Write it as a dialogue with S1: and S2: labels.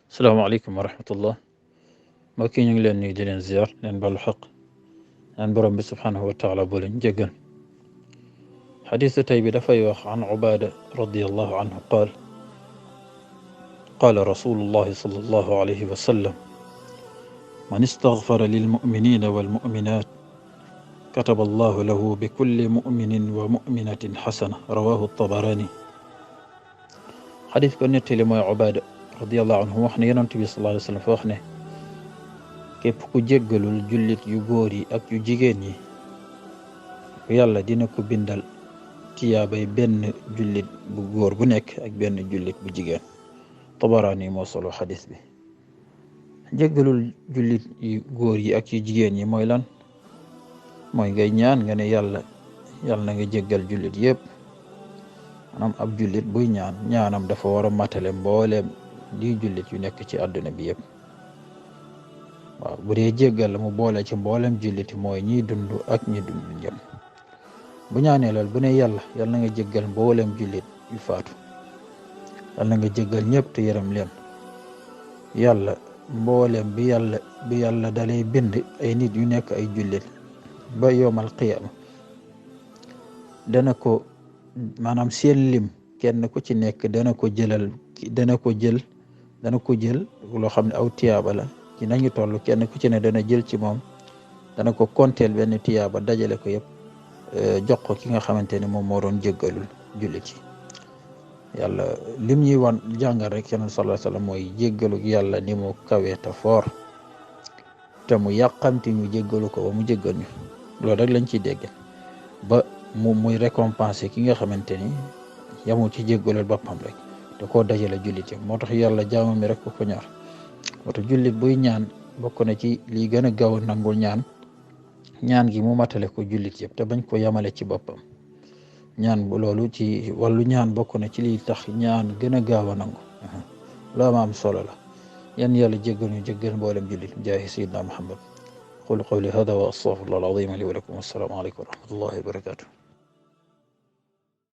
S1: salaamaaleykum wa rahmatullah mbokk yi ñu ngi leen nuyu di leen ziar leen balu xaq ñaan borom bi subhaanahu wa taala boo leen jéggal xadiisu tey bi dafay wax an Ubaada radiyallahu anhu qaal qaala rasulullahi sallallahu alayhi wa sallam man istagfara lilmuminina walmuminat kataba allahu lahu bi kulli muminin wa muminatin xasana rawahu tabarani. xadis ko nettali mooy Ubaada radiyallahu anhu wax ne yonent bi sallallahu alayhi wa sallam fa wax ne képp ku jéggalul jullit yu góor yi ak yu jigéen yi yàlla dina ko bindal tiyaabay benn jullit bu góor bu nekk ak benn jullit bu jigéen. Tabaraani moo solo xadis bi. jéggalul jullit yu góor yi ak yu jigéen yi mooy lan? mooy ngay ñaan nga ne yàlla na nga jéggal jullit yëpp. maanaam ab jullit buy ñaanam dafa war a matale mbooleem di jullit yu nekk ci àdduna bi yëpp. waaw bu dee jéggal mu boole ci mboolem jullit mooy ñiy dund ak ñi dund ñëpp. bu ñaanee lool bu ne yàlla na nga jéggal mboolem jullit yu faatu, yàlla na nga jéggal ñëpp te yërëm leen. yàlla mboolem bi yàlla dalay bind ay nit yu nekk ay jullit ba yowmal qiyaama dana ko maanaam seen lim kenn ku ci nekk dana ko jël loo xam ne aw tiyaaba la ci nañu toll. kenn ku ci ne dana jël ci moom dana ko konteel benn tiyaaba dajale ko yëpp jox ko ki nga xamante ne moom moo doon jéggalul jullit yi. yàlla lim ñuy wan jàngal rek sallallahu alayhi wa sallam mooy jéggalu yàlla ni mu kawee te foor te mu yàqamti ñu jéggalu ko ba mu jéggal ñu. loolu rek lañ ciy dégg ba muy récompenser ki nga xamante ni yamul ci jéggalul boppam rek da koo dajale jullit yi. moo tax yàlla jaamu mi rek ko ñor. moo tax jullit buy ñaan bokk na ci lii gën a gaaw a nangul ñaan gi mu matale ko jullit yëpp te bañ ko yamale ci boppam. ñaan bu loolu ci wàllu ñaan bokk na ci lii tax ñaan gën a gaaw a nangu. loo ma am solo la. yan yàlla jéggal ñu jéggal mboolem jullit jaahi sayyidina Muhammad. qul qawli hada wa astaghfirullah al-azim li wa lakum. Assalaamu aleykum wa rahmatullahi wa barakatuh.